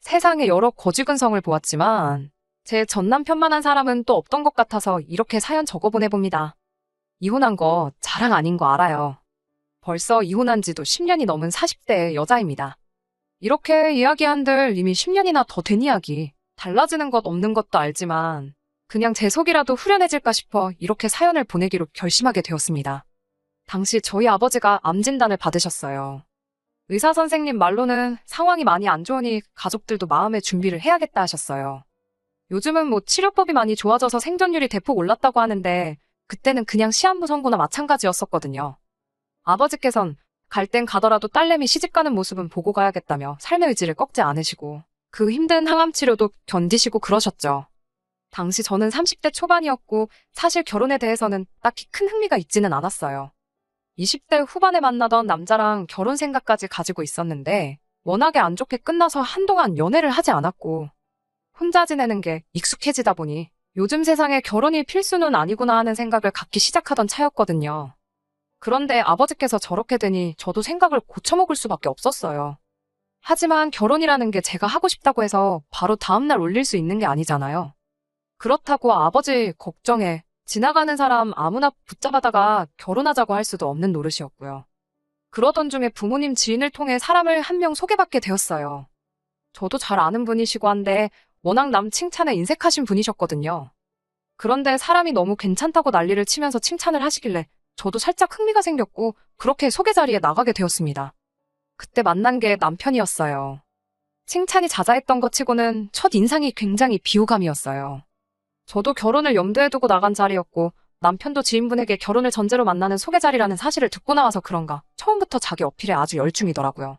세상에 여러 거지근성을 보았지만 제 전남편만한 사람은 또 없던 것 같아서 이렇게 사연 적어보내봅니다. 이혼한 거 자랑 아닌 거 알아요. 벌써 이혼한 지도 10년이 넘은 40대 여자입니다. 이렇게 이야기한들 이미 10년이나 더 된 이야기. 달라지는 것 없는 것도 알지만 그냥 제 속이라도 후련해질까 싶어 이렇게 사연을 보내기로 결심하게 되었습니다. 당시 저희 아버지가 암 진단을 받으셨어요. 의사 선생님 말로는 상황이 많이 안 좋으니 가족들도 마음의 준비를 해야겠다 하셨어요. 요즘은 뭐 치료법이 많이 좋아져서 생존율이 대폭 올랐다고 하는데 그때는 그냥 시한부 선고나 마찬가지였었거든요. 아버지께선 갈 땐 가더라도 딸내미 시집가는 모습은 보고 가야겠다며 삶의 의지를 꺾지 않으시고 그 힘든 항암 치료도 견디시고 그러셨죠. 당시 저는 30대 초반이었고 사실 결혼에 대해서는 딱히 큰 흥미가 있지는 않았어요. 20대 후반에 만나던 남자랑 결혼 생각까지 가지고 있었는데 워낙에 안 좋게 끝나서 한동안 연애를 하지 않았고 혼자 지내는 게 익숙해지다 보니 요즘 세상에 결혼이 필수는 아니구나 하는 생각을 갖기 시작하던 차였거든요. 그런데 아버지께서 저렇게 되니 저도 생각을 고쳐먹을 수밖에 없었어요. 하지만 결혼이라는 게 제가 하고 싶다고 해서 바로 다음날 올릴 수 있는 게 아니잖아요. 그렇다고 아버지 걱정에 지나가는 사람 아무나 붙잡아다가 결혼하자고 할 수도 없는 노릇이었고요. 그러던 중에 부모님 지인을 통해 사람을 한 명 소개받게 되었어요. 저도 잘 아는 분이시고 한데 워낙 남 칭찬에 인색하신 분이셨거든요. 그런데 사람이 너무 괜찮다고 난리를 치면서 칭찬을 하시길래 저도 살짝 흥미가 생겼고 그렇게 소개 자리에 나가게 되었습니다. 그때 만난 게 남편이었어요. 칭찬이 자자했던 것 치고는 첫 인상이 굉장히 비호감이었어요. 저도 결혼을 염두에 두고 나간 자리였고 남편도 지인분에게 결혼을 전제로 만나는 소개 자리라는 사실을 듣고 나와서 그런가 처음부터 자기 어필에 아주 열중이더라고요.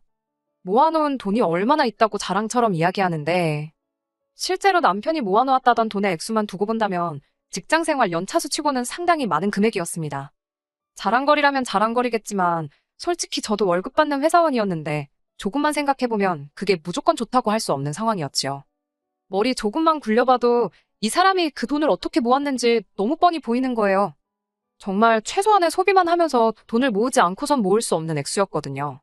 모아놓은 돈이 얼마나 있다고 자랑처럼 이야기하는데 실제로 남편이 모아놓았다던 돈의 액수만 두고 본다면 직장생활 연차수 치고는 상당히 많은 금액이었습니다. 자랑거리라면 자랑거리겠지만 솔직히 저도 월급 받는 회사원이었는데 조금만 생각해보면 그게 무조건 좋다고 할 수 없는 상황이었지요. 머리 조금만 굴려봐도 이 사람이 그 돈을 어떻게 모았는지 너무 뻔히 보이는 거예요. 정말 최소한의 소비만 하면서 돈을 모으지 않고선 모을 수 없는 액수였거든요.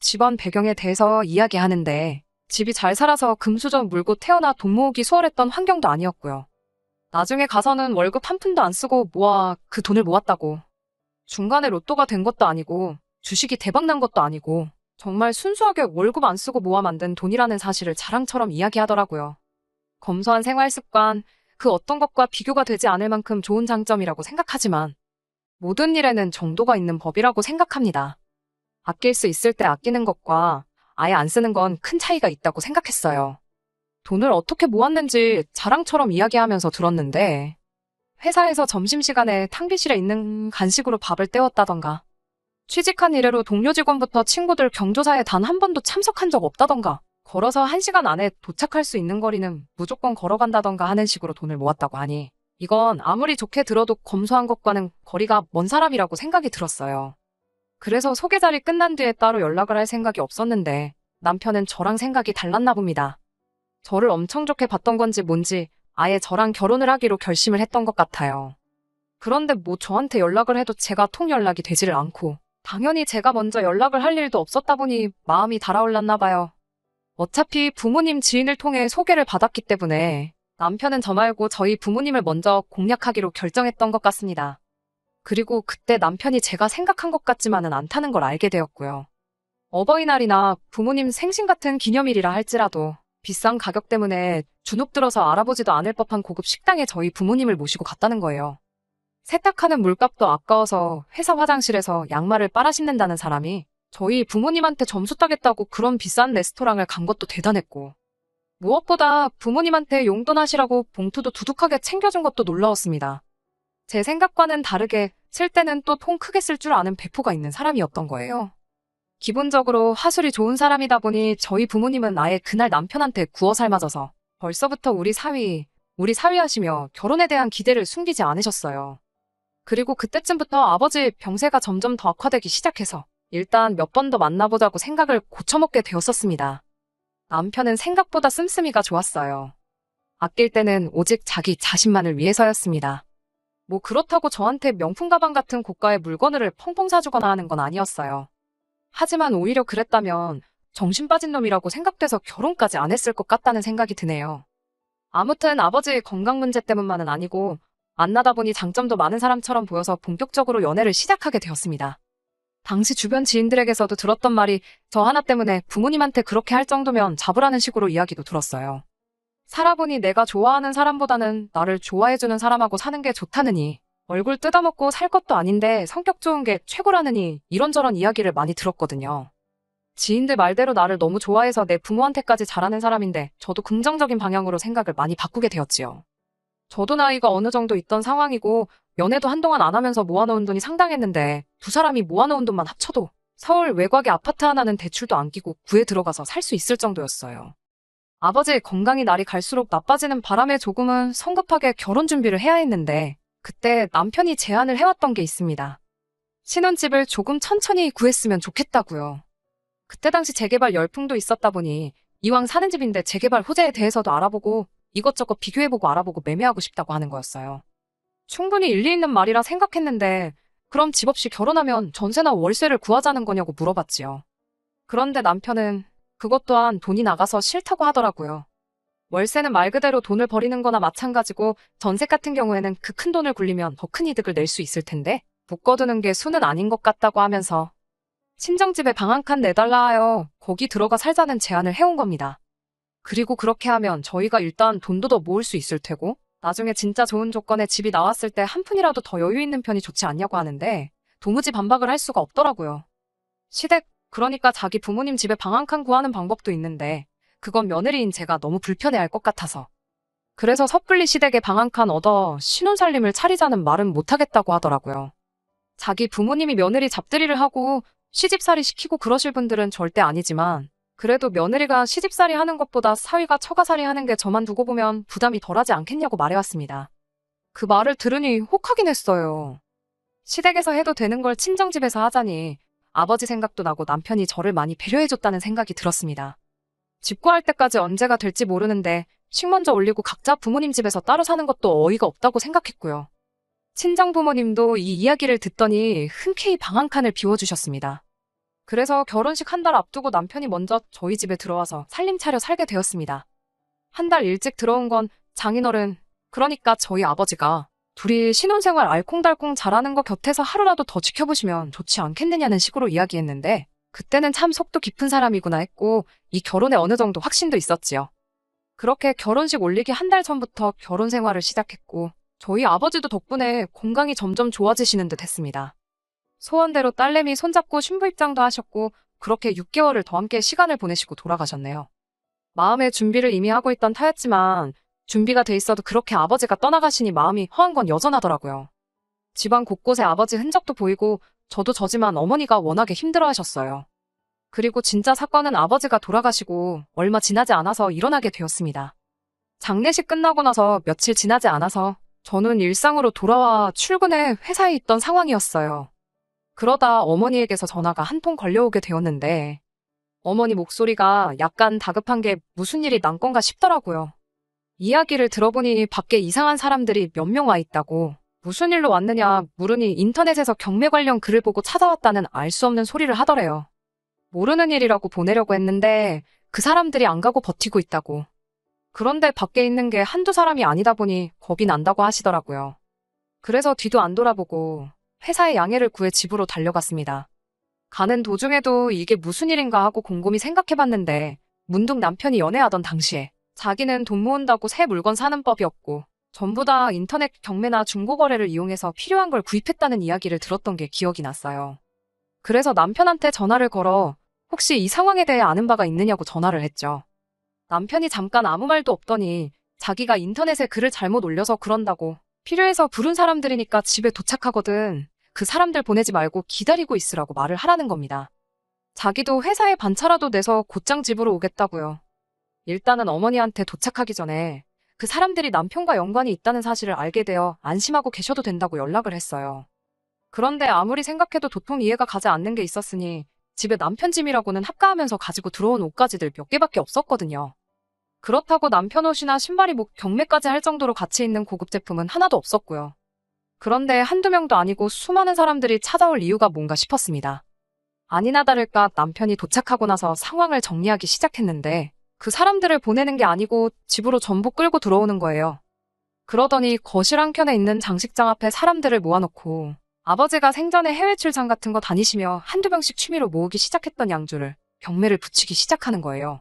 집안 배경에 대해서 이야기하는데 집이 잘 살아서 금수저 물고 태어나 돈 모으기 수월했던 환경도 아니었고요. 나중에 가서는 월급 한 푼도 안 쓰고 모아 그 돈을 모았다고. 중간에 로또가 된 것도 아니고 주식이 대박 난 것도 아니고 정말 순수하게 월급 안 쓰고 모아 만든 돈이라는 사실을 자랑처럼 이야기하더라고요. 검소한 생활 습관, 그 어떤 것과 비교가 되지 않을 만큼 좋은 장점이라고 생각하지만 모든 일에는 정도가 있는 법이라고 생각합니다. 아낄 수 있을 때 아끼는 것과 아예 안 쓰는 건 큰 차이가 있다고 생각했어요. 돈을 어떻게 모았는지 자랑처럼 이야기하면서 들었는데 회사에서 점심시간에 탕비실에 있는 간식으로 밥을 때웠다던가 취직한 이래로 동료 직원부터 친구들 경조사에 단 한 번도 참석한 적 없다던가 걸어서 1시간 안에 도착할 수 있는 거리는 무조건 걸어간다던가 하는 식으로 돈을 모았다고 하니 이건 아무리 좋게 들어도 검소한 것과는 거리가 먼 사람이라고 생각이 들었어요. 그래서 소개 자리 끝난 뒤에 따로 연락을 할 생각이 없었는데 남편은 저랑 생각이 달랐나 봅니다. 저를 엄청 좋게 봤던 건지 뭔지 아예 저랑 결혼을 하기로 결심을 했던 것 같아요. 그런데 뭐 저한테 연락을 해도 제가 통 연락이 되지를 않고 당연히 제가 먼저 연락을 할 일도 없었다 보니 마음이 달아올랐나 봐요. 어차피 부모님 지인을 통해 소개를 받았기 때문에 남편은 저 말고 저희 부모님을 먼저 공략하기로 결정했던 것 같습니다. 그리고 그때 남편이 제가 생각한 것 같지만은 않다는 걸 알게 되었고요. 어버이날이나 부모님 생신 같은 기념일이라 할지라도 비싼 가격 때문에 주눅 들어서 알아보지도 않을 법한 고급 식당에 저희 부모님을 모시고 갔다는 거예요. 세탁하는 물값도 아까워서 회사 화장실에서 양말을 빨아 신는다는 사람이 저희 부모님한테 점수 따겠다고 그런 비싼 레스토랑을 간 것도 대단했고 무엇보다 부모님한테 용돈 하시라고 봉투도 두둑하게 챙겨준 것도 놀라웠습니다. 제 생각과는 다르게 쓸 때는 또 통 크게 쓸 줄 아는 배포가 있는 사람이었던 거예요. 기본적으로 하술이 좋은 사람이다 보니 저희 부모님은 아예 그날 남편한테 구워 삶아져서 벌써부터 우리 사위 하시며 결혼에 대한 기대를 숨기지 않으셨어요. 그리고 그때쯤부터 아버지 병세가 점점 더 악화되기 시작해서 일단 몇 번 더 만나보자고 생각을 고쳐먹게 되었었습니다. 남편은 생각보다 씀씀이가 좋았어요. 아낄 때는 오직 자기 자신만을 위해서였습니다. 뭐 그렇다고 저한테 명품 가방 같은 고가의 물건을 펑펑 사주거나 하는 건 아니었어요. 하지만 오히려 그랬다면 정신 빠진 놈이라고 생각돼서 결혼까지 안 했을 것 같다는 생각이 드네요. 아무튼 아버지의 건강 문제 때문만은 아니고 만나다 보니 장점도 많은 사람처럼 보여서 본격적으로 연애를 시작하게 되었습니다. 당시 주변 지인들에게서도 들었던 말이 저 하나 때문에 부모님한테 그렇게 할 정도면 잡으라는 식으로 이야기도 들었어요. 살아보니 내가 좋아하는 사람보다는 나를 좋아해주는 사람하고 사는 게 좋다느니, 얼굴 뜯어먹고 살 것도 아닌데 성격 좋은 게 최고라느니 이런저런 이야기를 많이 들었거든요. 지인들 말대로 나를 너무 좋아해서 내 부모한테까지 잘하는 사람인데 저도 긍정적인 방향으로 생각을 많이 바꾸게 되었지요. 저도 나이가 어느 정도 있던 상황이고 연애도 한동안 안 하면서 모아놓은 돈이 상당했는데 두 사람이 모아놓은 돈만 합쳐도 서울 외곽에 아파트 하나는 대출도 안 끼고 구에 들어가서 살 수 있을 정도였어요. 아버지의 건강이 날이 갈수록 나빠지는 바람에 조금은 성급하게 결혼 준비를 해야 했는데 그때 남편이 제안을 해왔던 게 있습니다. 신혼집을 조금 천천히 구했으면 좋겠다고요. 그때 당시 재개발 열풍도 있었다 보니 이왕 사는 집인데 재개발 호재에 대해서도 알아보고 이것저것 비교해보고 알아보고 매매하고 싶다고 하는 거였어요. 충분히 일리 있는 말이라 생각했는데 그럼 집 없이 결혼하면 전세나 월세를 구하자는 거냐고 물어봤지요. 그런데 남편은 그것 또한 돈이 나가서 싫다고 하더라고요. 월세는 말 그대로 돈을 버리는 거나 마찬가지고 전세 같은 경우에는 그 큰 돈을 굴리면 더 큰 이득을 낼 수 있을 텐데 묶어두는 게 수는 아닌 것 같다고 하면서 친정집에 방 한 칸 내달라 하여 거기 들어가 살자는 제안을 해온 겁니다. 그리고 그렇게 하면 저희가 일단 돈도 더 모을 수 있을 테고 나중에 진짜 좋은 조건의 집이 나왔을 때 한 푼이라도 더 여유 있는 편이 좋지 않냐고 하는데 도무지 반박을 할 수가 없더라고요. 시댁, 그러니까 자기 부모님 집에 방 한 칸 구하는 방법도 있는데 그건 며느리인 제가 너무 불편해할 것 같아서. 그래서 섣불리 시댁에 방 한 칸 얻어 신혼살림을 차리자는 말은 못하겠다고 하더라고요. 자기 부모님이 며느리 잡들이를 하고 시집살이 시키고 그러실 분들은 절대 아니지만 그래도 며느리가 시집살이 하는 것보다 사위가 처가살이 하는 게 저만 두고 보면 부담이 덜하지 않겠냐고 말해왔습니다. 그 말을 들으니 혹하긴 했어요. 시댁에서 해도 되는 걸 친정집에서 하자니 아버지 생각도 나고 남편이 저를 많이 배려해줬다는 생각이 들었습니다. 집 구할 때까지 언제가 될지 모르는데 식 먼저 올리고 각자 부모님 집에서 따로 사는 것도 어이가 없다고 생각했고요. 친정 부모님도 이 이야기를 듣더니 흔쾌히 방 한 칸을 비워주셨습니다. 그래서 결혼식 한 달 앞두고 남편이 먼저 저희 집에 들어와서 살림 차려 살게 되었습니다. 한 달 일찍 들어온 건 장인어른, 그러니까 저희 아버지가 둘이 신혼생활 알콩달콩 잘하는 거 곁에서 하루라도 더 지켜보시면 좋지 않겠느냐는 식으로 이야기했는데 그때는 참 속도 깊은 사람이구나 했고 이 결혼에 어느 정도 확신도 있었지요. 그렇게 결혼식 올리기 한 달 전부터 결혼 생활을 시작했고 저희 아버지도 덕분에 건강이 점점 좋아지시는 듯 했습니다. 소원대로 딸내미 손잡고 신부 입장도 하셨고 그렇게 6개월을 더 함께 시간을 보내시고 돌아가셨네요. 마음의 준비를 이미 하고 있던 터였지만 준비가 돼 있어도 그렇게 아버지가 떠나가시니 마음이 허한 건 여전하더라고요. 집안 곳곳에 아버지 흔적도 보이고 저도 저지만 어머니가 워낙에 힘들어하셨어요. 그리고 진짜 사건은 아버지가 돌아가시고 얼마 지나지 않아서 일어나게 되었습니다. 장례식 끝나고 나서 며칠 지나지 않아서 저는 일상으로 돌아와 출근해 회사에 있던 상황이었어요. 그러다 어머니에게서 전화가 한 통 걸려오게 되었는데 어머니 목소리가 약간 다급한 게 무슨 일이 난 건가 싶더라고요. 이야기를 들어보니 밖에 이상한 사람들이 몇 명 와 있다고 무슨 일로 왔느냐 물으니 인터넷에서 경매 관련 글을 보고 찾아왔다는 알 수 없는 소리를 하더래요. 모르는 일이라고 보내려고 했는데 그 사람들이 안 가고 버티고 있다고. 그런데 밖에 있는 게 한두 사람이 아니다 보니 겁이 난다고 하시더라고요. 그래서 뒤도 안 돌아보고 회사의 양해를 구해 집으로 달려갔습니다. 가는 도중에도 이게 무슨 일인가 하고 곰곰이 생각해봤는데 문득 남편이 연애하던 당시에 자기는 돈 모은다고 새 물건 사는 법이 없고 전부 다 인터넷 경매나 중고거래를 이용해서 필요한 걸 구입했다는 이야기를 들었던 게 기억이 났어요. 그래서 남편한테 전화를 걸어 혹시 이 상황에 대해 아는 바가 있느냐고 전화를 했죠. 남편이 잠깐 아무 말도 없더니 자기가 인터넷에 글을 잘못 올려서 그런다고 필요해서 부른 사람들이니까 집에 도착하거든. 그 사람들 보내지 말고 기다리고 있으라고 말을 하라는 겁니다. 자기도 회사에 반차라도 내서 곧장 집으로 오겠다고요. 일단은 어머니한테 도착하기 전에 그 사람들이 남편과 연관이 있다는 사실을 알게 되어 안심하고 계셔도 된다고 연락을 했어요. 그런데 아무리 생각해도 도통 이해가 가지 않는 게 있었으니 집에 남편 짐이라고는 합가하면서 가지고 들어온 옷가지들 몇 개밖에 없었거든요. 그렇다고 남편 옷이나 신발이 뭐 경매까지 할 정도로 가치 있는 고급 제품은 하나도 없었고요. 그런데 한두 명도 아니고 수많은 사람들이 찾아올 이유가 뭔가 싶었습니다. 아니나 다를까 남편이 도착하고 나서 상황을 정리하기 시작했는데 그 사람들을 보내는 게 아니고 집으로 전부 끌고 들어오는 거예요. 그러더니 거실 한켠에 있는 장식장 앞에 사람들을 모아놓고 아버지가 생전에 해외 출장 같은 거 다니시며 한두 병씩 취미로 모으기 시작했던 양주를 경매를 붙이기 시작하는 거예요.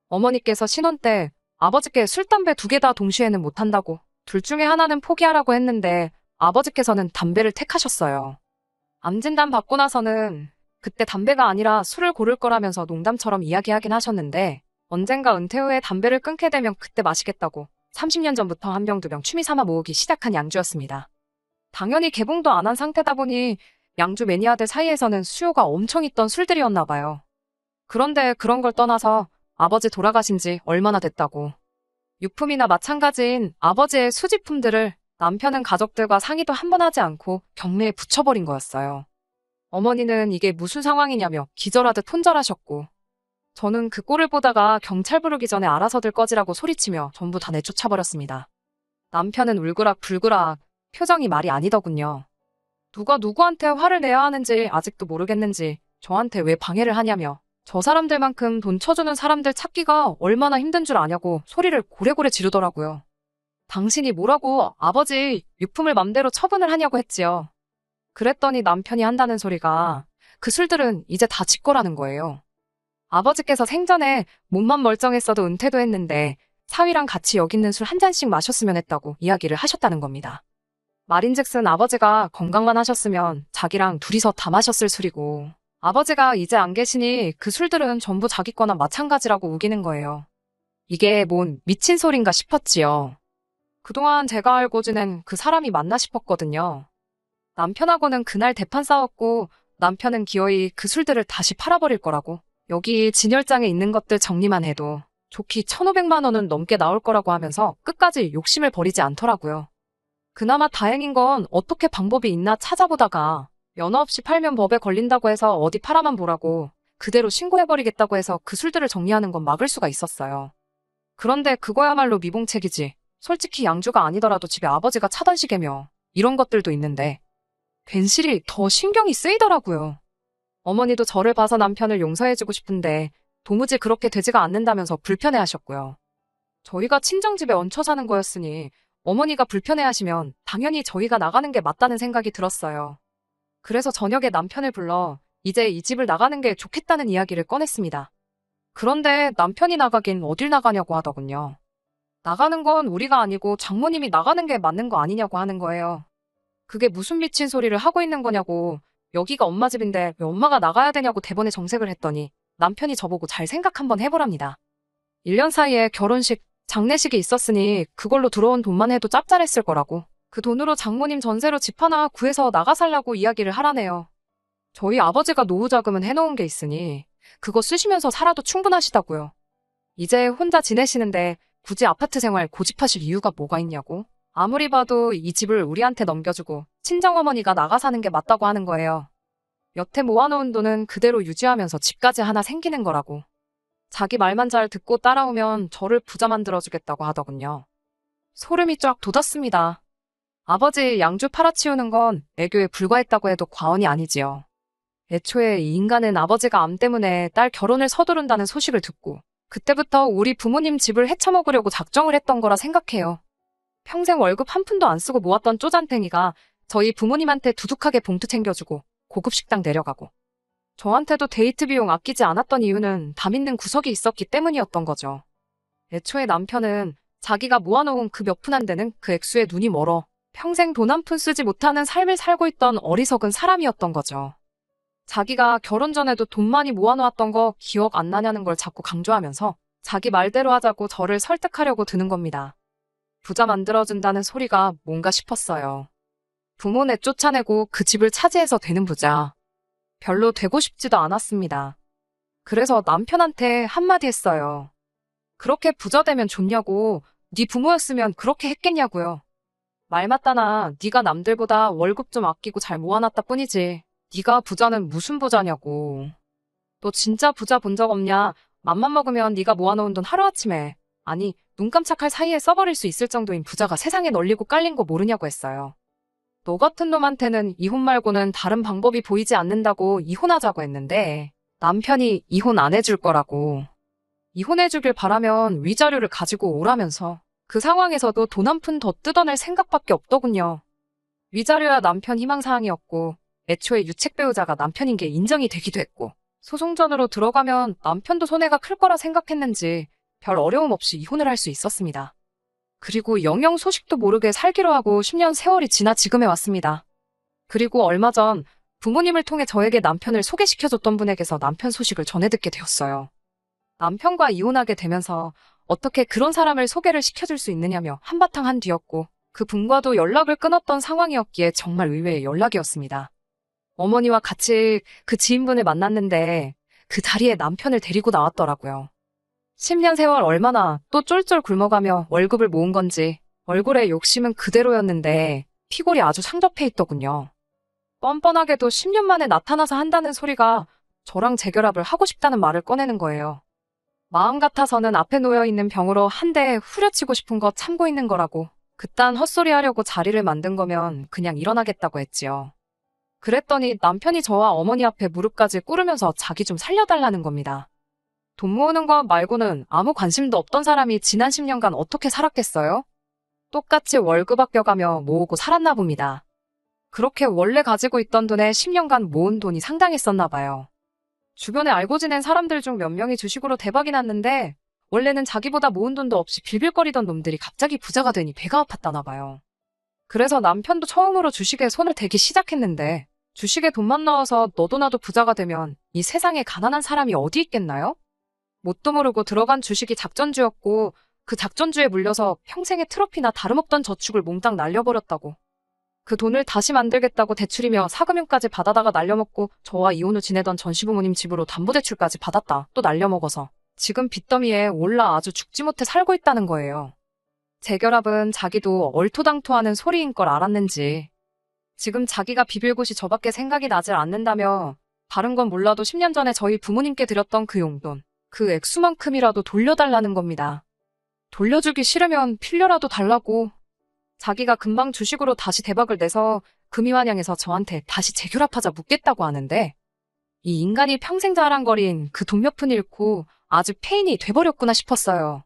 어머니께서 신혼 때 아버지께 술, 담배 두 개 다 동시에는 못한다고 둘 중에 하나는 포기하라고 했는데 아버지께서는 담배를 택하셨어요. 암진단 받고 나서는 그때 담배가 아니라 술을 고를 거라면서 농담처럼 이야기하긴 하셨는데 언젠가 은퇴 후에 담배를 끊게 되면 그때 마시겠다고 30년 전부터 한 병 두 병 취미 삼아 모으기 시작한 양주였습니다. 당연히 개봉도 안 한 상태다 보니 양주 매니아들 사이에서는 수요가 엄청 있던 술들이었나 봐요. 그런데 그런 걸 떠나서 아버지 돌아가신 지 얼마나 됐다고. 유품이나 마찬가지인 아버지의 수집품들을 남편은 가족들과 상의도 한 번 하지 않고 경매에 붙여버린 거였어요. 어머니는 이게 무슨 상황이냐며 기절하듯 혼절하셨고 저는 그 꼴을 보다가 경찰 부르기 전에 알아서들 꺼지라고 소리치며 전부 다 내쫓아버렸습니다. 남편은 울그락불그락 표정이 말이 아니더군요. 누가 누구한테 화를 내야 하는지 아직도 모르겠는지 저한테 왜 방해를 하냐며 저 사람들만큼 돈 쳐주는 사람들 찾기가 얼마나 힘든 줄 아냐고 소리를 고래고래 지르더라고요. 당신이 뭐라고 아버지 유품을 맘대로 처분을 하냐고 했지요. 그랬더니 남편이 한다는 소리가 그 술들은 이제 다 지 거라는 거예요. 아버지께서 생전에 몸만 멀쩡했어도 은퇴도 했는데 사위랑 같이 여기 있는 술 한 잔씩 마셨으면 했다고 이야기를 하셨다는 겁니다. 말인즉슨 아버지가 건강만 하셨으면 자기랑 둘이서 다 마셨을 술이고 아버지가 이제 안 계시니 그 술들은 전부 자기 거나 마찬가지라고 우기는 거예요. 이게 뭔 미친 소린가 싶었지요. 그동안 제가 알고 지낸 그 사람이 맞나 싶었거든요. 남편하고는 그날 대판 싸웠고 남편은 기어이 그 술들을 다시 팔아버릴 거라고 여기 진열장에 있는 것들 정리만 해도 좋기 1,500만 원은 넘게 나올 거라고 하면서 끝까지 욕심을 버리지 않더라고요. 그나마 다행인 건 어떻게 방법이 있나 찾아보다가 면허 없이 팔면 법에 걸린다고 해서 어디 팔아만 보라고 그대로 신고해버리겠다고 해서 그 술들을 정리하는 건 막을 수가 있었어요. 그런데 그거야말로 미봉책이지. 솔직히 양주가 아니더라도 집에 아버지가 차던 시계며 이런 것들도 있는데 괜시리 더 신경이 쓰이더라고요. 어머니도 저를 봐서 남편을 용서해주고 싶은데 도무지 그렇게 되지가 않는다면서 불편해하셨고요. 저희가 친정집에 얹혀 사는 거였으니 어머니가 불편해하시면 당연히 저희가 나가는 게 맞다는 생각이 들었어요. 그래서 저녁에 남편을 불러 이제 이 집을 나가는 게 좋겠다는 이야기를 꺼냈습니다. 그런데 남편이 나가긴 어딜 나가냐고 하더군요. 나가는 건 우리가 아니고 장모님이 나가는 게 맞는 거 아니냐고 하는 거예요. 그게 무슨 미친 소리를 하고 있는 거냐고 여기가 엄마 집인데 왜 엄마가 나가야 되냐고 대번에 정색을 했더니 남편이 저보고 잘 생각 한번 해보랍니다. 1년 사이에 결혼식, 장례식이 있었으니 그걸로 들어온 돈만 해도 짭짤했을 거라고 그 돈으로 장모님 전세로 집 하나 구해서 나가 살라고 이야기를 하라네요. 저희 아버지가 노후 자금은 해놓은 게 있으니 그거 쓰시면서 살아도 충분하시다고요. 이제 혼자 지내시는데 굳이 아파트 생활 고집하실 이유가 뭐가 있냐고. 아무리 봐도 이 집을 우리한테 넘겨주고 친정어머니가 나가 사는 게 맞다고 하는 거예요. 여태 모아놓은 돈은 그대로 유지하면서 집까지 하나 생기는 거라고. 자기 말만 잘 듣고 따라오면 저를 부자 만들어주겠다고 하더군요. 소름이 쫙 돋았습니다. 아버지 양주 팔아치우는 건 애교에 불과했다고 해도 과언이 아니지요. 애초에 이 인간은 아버지가 암 때문에 딸 결혼을 서두른다는 소식을 듣고 그때부터 우리 부모님 집을 헤쳐먹으려고 작정을 했던 거라 생각해요. 평생 월급 한 푼도 안 쓰고 모았던 쪼잔탱이가 저희 부모님한테 두둑하게 봉투 챙겨주고 고급 식당 내려가고 저한테도 데이트 비용 아끼지 않았던 이유는 담 있는 구석이 있었기 때문이었던 거죠. 애초에 남편은 자기가 모아놓은 그 몇 푼 안 되는 그 액수에 눈이 멀어 평생 돈 한 푼 쓰지 못하는 삶을 살고 있던 어리석은 사람이었던 거죠. 자기가 결혼 전에도 돈 많이 모아놓았던 거 기억 안 나냐는 걸 자꾸 강조하면서 자기 말대로 하자고 저를 설득하려고 드는 겁니다. 부자 만들어준다는 소리가 뭔가 싶었어요. 부모네 쫓아내고 그 집을 차지해서 되는 부자. 별로 되고 싶지도 않았습니다. 그래서 남편한테 한마디 했어요. 그렇게 부자 되면 좋냐고. 네 부모였으면 그렇게 했겠냐고요. 말 맞다나 네가 남들보다 월급 좀 아끼고 잘 모아놨다 뿐이지. 네가 부자는 무슨 부자냐고. 너 진짜 부자 본 적 없냐? 맘만 먹으면 네가 모아놓은 돈 하루아침에 아니 눈 깜짝할 사이에 써버릴 수 있을 정도인 부자가 세상에 널리고 깔린 거 모르냐고 했어요. 너 같은 놈한테는 이혼 말고는 다른 방법이 보이지 않는다고 이혼하자고 했는데 남편이 이혼 안 해줄 거라고. 이혼해주길 바라면 위자료를 가지고 오라면서 그 상황에서도 돈 한 푼 더 뜯어낼 생각밖에 없더군요. 위자료야 남편 희망사항이었고 애초에 유책 배우자가 남편인 게 인정이 되기도 했고 소송전으로 들어가면 남편도 손해가 클 거라 생각했는지 별 어려움 없이 이혼을 할 수 있었습니다. 그리고 영영 소식도 모르게 살기로 하고 10년 세월이 지나 지금에 왔습니다. 그리고 얼마 전 부모님을 통해 저에게 남편을 소개시켜줬던 분에게서 남편 소식을 전해 듣게 되었어요. 남편과 이혼하게 되면서 어떻게 그런 사람을 소개를 시켜줄 수 있느냐며 한바탕 한 뒤였고 그 분과도 연락을 끊었던 상황이었기에 정말 의외의 연락이었습니다. 어머니와 같이 그 지인분을 만났는데 그 자리에 남편을 데리고 나왔더라고요. 10년 세월 얼마나 또 쫄쫄 굶어가며 월급을 모은 건지 얼굴에 욕심은 그대로였는데 피골이 아주 상접해 있더군요. 뻔뻔하게도 10년 만에 나타나서 한다는 소리가 저랑 재결합을 하고 싶다는 말을 꺼내는 거예요. 마음 같아서는 앞에 놓여있는 병으로 한 대 후려치고 싶은 거 참고 있는 거라고 그딴 헛소리 하려고 자리를 만든 거면 그냥 일어나겠다고 했지요. 그랬더니 남편이 저와 어머니 앞에 무릎까지 꿇으면서 자기 좀 살려달라는 겁니다. 돈 모으는 것 말고는 아무 관심도 없던 사람이 지난 10년간 어떻게 살았겠어요? 똑같이 월급 아껴가며 모으고 살았나 봅니다. 그렇게 원래 가지고 있던 돈에 10년간 모은 돈이 상당했었나 봐요. 주변에 알고 지낸 사람들 중 몇 명이 주식으로 대박이 났는데 원래는 자기보다 모은 돈도 없이 빌빌거리던 놈들이 갑자기 부자가 되니 배가 아팠다나 봐요. 그래서 남편도 처음으로 주식에 손을 대기 시작했는데 주식에 돈만 넣어서 너도 나도 부자가 되면 이 세상에 가난한 사람이 어디 있겠나요? 뭣도 모르고 들어간 주식이 작전주였고 그 작전주에 물려서 평생의 트로피나 다름없던 저축을 몽땅 날려버렸다고. 그 돈을 다시 만들겠다고 대출이며 사금융까지 받아다가 날려먹고 저와 이혼 후 지내던 전시부모님 집으로 담보대출까지 받았다 또 날려먹어서 지금 빚더미에 올라 아주 죽지 못해 살고 있다는 거예요. 재결합은 자기도 얼토당토하는 소리인 걸 알았는지 지금 자기가 비빌 곳이 저밖에 생각이 나질 않는다며 다른 건 몰라도 10년 전에 저희 부모님께 드렸던 그 용돈 그 액수만큼이라도 돌려달라는 겁니다. 돌려주기 싫으면 필려라도 달라고. 자기가 금방 주식으로 다시 대박을 내서 금이환영해서 저한테 다시 재결합하자 묻겠다고 하는데 이 인간이 평생 자랑거린 그 돈 몇 푼 잃고 아주 폐인이 돼버렸구나 싶었어요.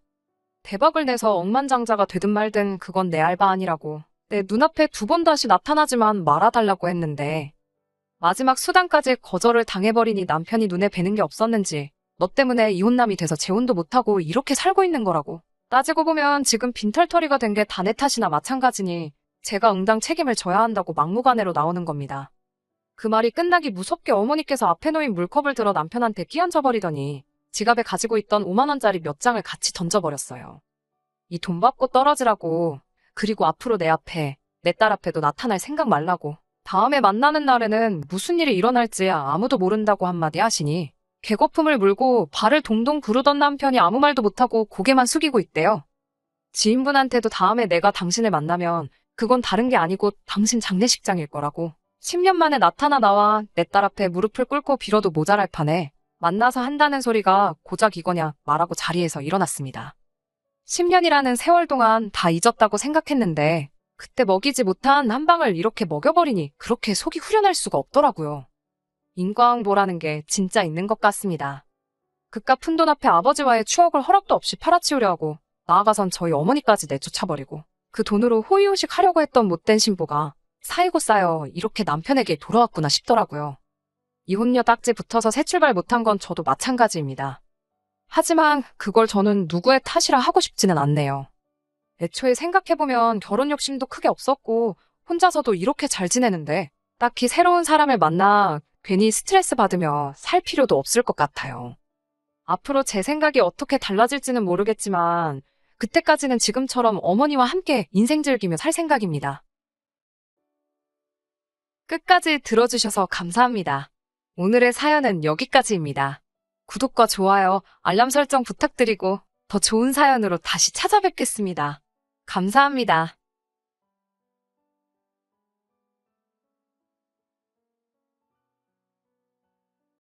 대박을 내서 억만장자가 되든 말든 그건 내 알바 아니라고. 내 눈앞에 두 번 다시 나타나지만 말아달라고 했는데 마지막 수단까지 거절을 당해버리니 남편이 눈에 뵈는 게 없었는지 너 때문에 이혼남이 돼서 재혼도 못하고 이렇게 살고 있는 거라고. 따지고 보면 지금 빈털터리가 된 게 다 내 탓이나 마찬가지니 제가 응당 책임을 져야 한다고 막무가내로 나오는 겁니다. 그 말이 끝나기 무섭게 어머니께서 앞에 놓인 물컵을 들어 남편한테 끼얹어버리더니 지갑에 가지고 있던 5만 원짜리 몇 장을 같이 던져버렸어요. 이 돈 받고 떨어지라고. 그리고 앞으로 내 앞에, 내 딸 앞에도 나타날 생각 말라고. 다음에 만나는 날에는 무슨 일이 일어날지 아무도 모른다고 한마디 하시니 개거품을 물고 발을 동동 구르던 남편이 아무 말도 못하고 고개만 숙이고 있대요. 지인분한테도 다음에 내가 당신을 만나면 그건 다른 게 아니고 당신 장례식장일 거라고. 10년 만에 나타나 나와 내 딸 앞에 무릎을 꿇고 빌어도 모자랄 판에 만나서 한다는 소리가 고작 이거냐 말하고 자리에서 일어났습니다. 10년이라는 세월 동안 다 잊었다고 생각했는데 그때 먹이지 못한 한 방을 이렇게 먹여버리니 그렇게 속이 후련할 수가 없더라고요. 인과응보라는 게 진짜 있는 것 같습니다. 그깟 푼돈 앞에 아버지와의 추억을 허락도 없이 팔아치우려 하고 나아가선 저희 어머니까지 내쫓아버리고 그 돈으로 호의호식 하려고 했던 못된 신부가 쌓이고 쌓여 이렇게 남편에게 돌아왔구나 싶더라고요. 이혼녀 딱지 붙어서 새 출발 못한 건 저도 마찬가지입니다. 하지만 그걸 저는 누구의 탓이라 하고 싶지는 않네요. 애초에 생각해보면 결혼 욕심도 크게 없었고 혼자서도 이렇게 잘 지내는데 딱히 새로운 사람을 만나 괜히 스트레스 받으며 살 필요도 없을 것 같아요. 앞으로 제 생각이 어떻게 달라질지는 모르겠지만 그때까지는 지금처럼 어머니와 함께 인생 즐기며 살 생각입니다. 끝까지 들어주셔서 감사합니다. 오늘의 사연은 여기까지입니다. 구독과 좋아요, 알람 설정 부탁드리고 더 좋은 사연으로 다시 찾아뵙겠습니다. 감사합니다.